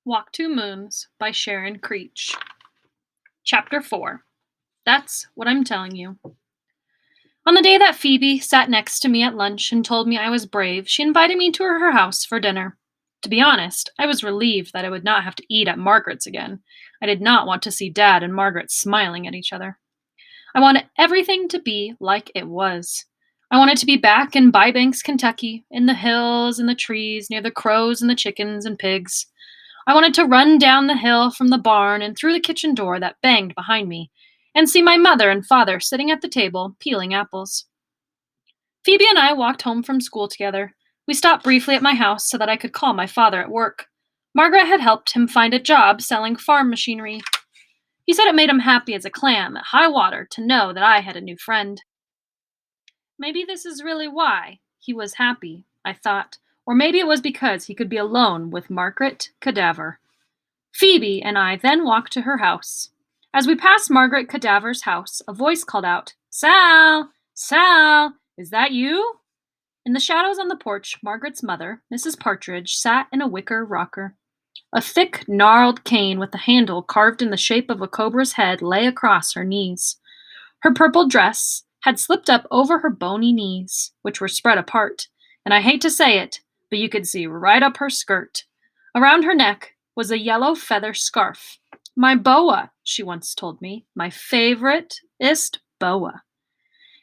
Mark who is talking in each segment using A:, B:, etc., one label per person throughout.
A: Walk Two Moons by Sharon Creech. Chapter 4. That's What I'm Telling You. On the day that Phoebe sat next to me at lunch and told me I was brave, she invited me to her house for dinner. To be honest, I was relieved that I would not have to eat at Margaret's again. I did not want to see Dad and Margaret smiling at each other. I wanted everything to be like it was. I wanted to be back in Bybanks, Kentucky, in the hills and the trees near the crows and the chickens and pigs. I wanted to run down the hill from the barn and through the kitchen door that banged behind me, and see my mother and father sitting at the table peeling apples. Phoebe and I walked home from school together. We stopped briefly at my house so that I could call my father at work. Margaret had helped him find a job selling farm machinery. He said it made him happy as a clam at high water to know that I had a new friend. Maybe this is really why he was happy, I thought, or maybe it was because he could be alone with Margaret Cadaver. Phoebe and I then walked to her house. As we passed Margaret Cadaver's house, a voice called out, "Sal! Sal! Is that you?" In the shadows on the porch, Margaret's mother, Mrs. Partridge, sat in a wicker rocker. A thick, gnarled cane with a handle carved in the shape of a cobra's head lay across her knees. Her purple dress had slipped up over her bony knees, which were spread apart, and I hate to say it, but you could see right up her skirt. Around her neck was a yellow feather scarf. My boa, she once told me, my favoriteest boa.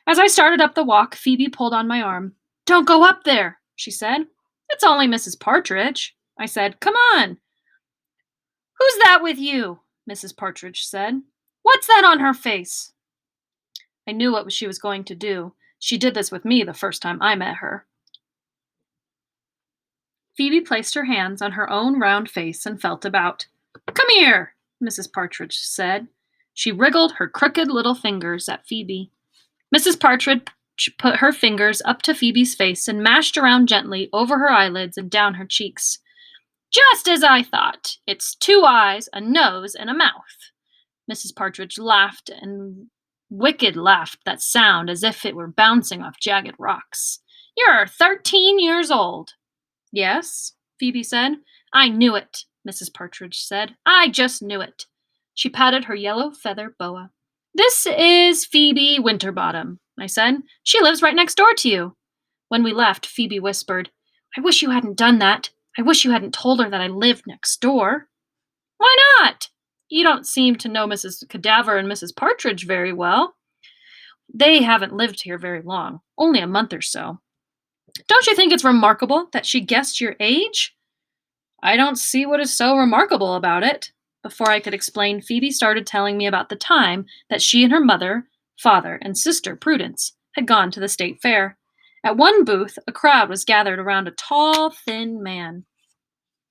A: As I started up the walk, Phoebe pulled on my arm. "Don't go up there," she said. "It's only Mrs. Partridge." I said, "Come on." "Who's that with you?" Mrs. Partridge said. "What's that on her face?" I knew what she was going to do. She did this with me the first time I met her. Phoebe placed her hands on her own round face and felt about. "Come here," Mrs. Partridge said. She wriggled her crooked little fingers at Phoebe. Mrs. Partridge put her fingers up to Phoebe's face and mashed around gently over her eyelids and down her cheeks. "Just as I thought. It's 2 eyes, a nose, and a mouth." Mrs. Partridge laughed, and wicked laughed that sound as if it were bouncing off jagged rocks. "You're 13 years old." "Yes," Phoebe said. "I knew it," Mrs. Partridge said. "I just knew it." She patted her yellow feather boa. "This is Phoebe Winterbottom," I said. "She lives right next door to you." When we left, Phoebe whispered, "I wish you hadn't done that. I wish you hadn't told her that I lived next door." "Why not? You don't seem to know Mrs. Cadaver and Mrs. Partridge very well." "They haven't lived here very long, only a month or so." "Don't you think it's remarkable that she guessed your age?" "I don't see what is so remarkable about it." Before I could explain, Phoebe started telling me about the time that she and her mother, father, and sister, Prudence, had gone to the state fair. At one booth, a crowd was gathered around a tall, thin man.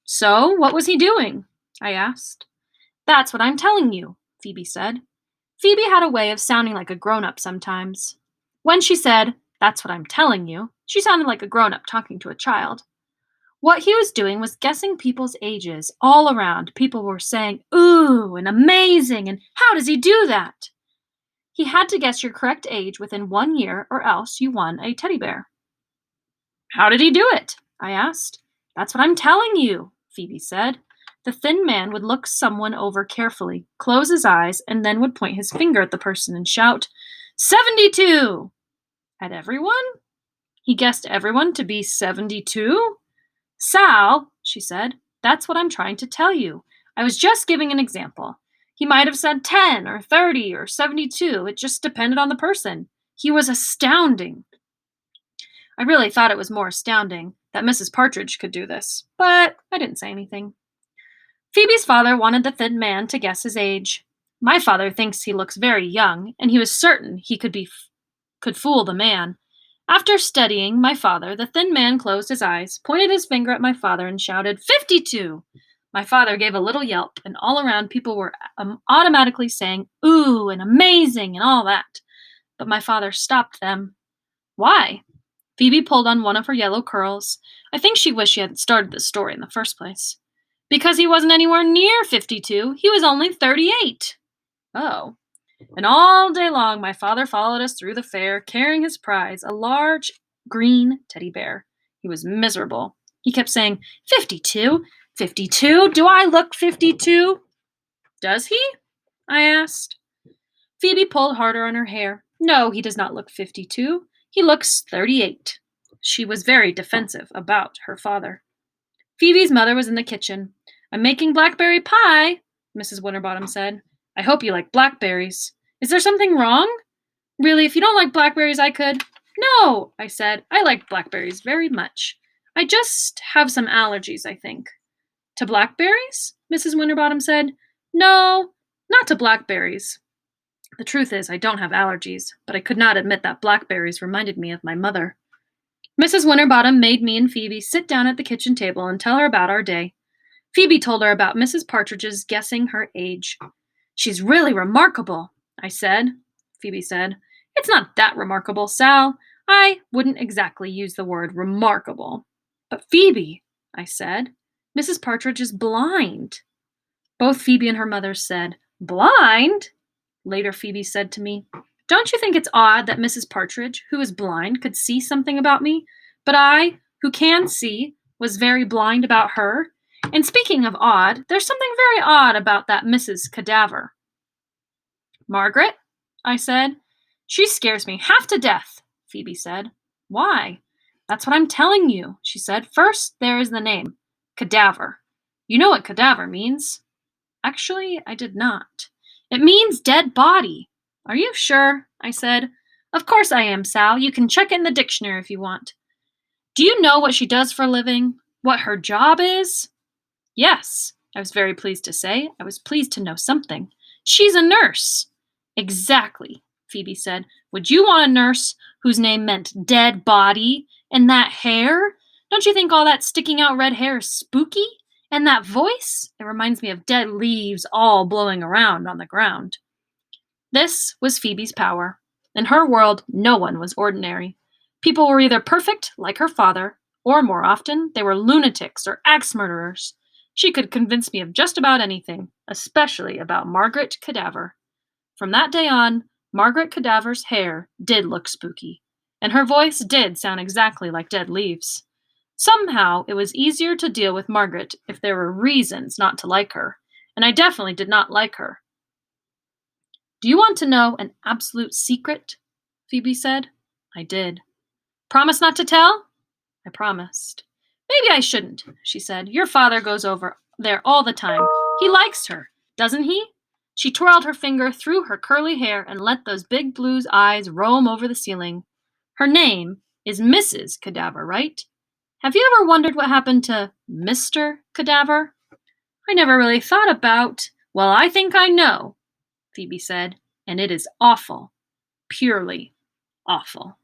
A: "So, what was he doing?" I asked. "That's what I'm telling you," Phoebe said. Phoebe had a way of sounding like a grown-up sometimes. When she said, "That's what I'm telling you," she sounded like a grown-up talking to a child. What he was doing was guessing people's ages. All around, people were saying, "Ooh," and "amazing," and "how does he do that?" He had to guess your correct age within 1 year, or else you won a teddy bear. "How did he do it?" I asked. "That's what I'm telling you," Phoebe said. The thin man would look someone over carefully, close his eyes, and then would point his finger at the person and shout, 72! At everyone? He guessed everyone to be 72? "Sal," she said, "that's what I'm trying to tell you. I was just giving an example. He might have said 10 or 30 or 72. It just depended on the person. He was astounding." I really thought it was more astounding that Mrs. Partridge could do this, but I didn't say anything. Phoebe's father wanted the thin man to guess his age. My father thinks he looks very young, and he was certain he could fool the man. After studying my father, the thin man closed his eyes, pointed his finger at my father, and shouted, 52! My father gave a little yelp, and all around people were automatically saying, "Ooh," and "amazing," and all that. But my father stopped them. "Why?" Phoebe pulled on one of her yellow curls. I think she wished she hadn't started this story in the first place. "Because he wasn't anywhere near 52. He was only 38. Oh. And all day long my father followed us through the fair, carrying his prize, a large green teddy bear. He was miserable. He kept saying, 52? 52? Do I look 52? Does he? I asked. Phoebe pulled harder on her hair. No, he does not look 52. He looks 38. She was very defensive about her father. Phoebe's mother was in the kitchen. I'm making blackberry pie, Mrs. Winterbottom said. I hope you like blackberries. Is there something wrong? Really, if you don't like blackberries, I could. No, I said. I like blackberries very much. I just have some allergies, I think. To blackberries? Mrs. Winterbottom said. No, not to blackberries. The truth is, I don't have allergies, but I could not admit that blackberries reminded me of my mother. Mrs. Winterbottom made me and Phoebe sit down at the kitchen table and tell her about our day. Phoebe told her about Mrs. Partridge's guessing her age. She's really remarkable, I said. Phoebe said, It's not that remarkable, Sal. I wouldn't exactly use the word remarkable. But Phoebe, I said, Mrs. Partridge is blind. Both Phoebe and her mother said, Blind? Later, Phoebe said to me, Don't you think it's odd that Mrs. Partridge, who is blind, could see something about me, but I, who can see, was very blind about her? And speaking of odd, there's something very odd about that Mrs. Cadaver. Margaret, I said. She scares me half to death, Phoebe said. Why? That's what I'm telling you, she said. First, there is the name, Cadaver. You know what cadaver means. Actually, I did not. It means dead body. Are you sure? I said. Of course I am, Sal. You can check it in the dictionary if you want. Do you know what she does for a living? What her job is? Yes, I was very pleased to say. I was pleased to know something. She's a nurse. Exactly, Phoebe said. Would you want a nurse whose name meant dead body? And that hair? Don't you think all that sticking out red hair is spooky? And that voice? It reminds me of dead leaves all blowing around on the ground. This was Phoebe's power. In her world, no one was ordinary. People were either perfect, like her father, or more often, they were lunatics or axe murderers. She could convince me of just about anything, especially about Margaret Cadaver. From that day on, Margaret Cadaver's hair did look spooky, and her voice did sound exactly like dead leaves. Somehow, it was easier to deal with Margaret if there were reasons not to like her, and I definitely did not like her. Do you want to know an absolute secret? Phoebe said. I did. Promise not to tell? I promised. Maybe I shouldn't, she said. Your father goes over there all the time. He likes her, doesn't he? She twirled her finger through her curly hair and let those big blue eyes roam over the ceiling. Her name is Mrs. Cadaver, right? Have you ever wondered what happened to Mr. Cadaver? I never really thought about. Well, I think I know, Phoebe said, and it is awful. Purely awful.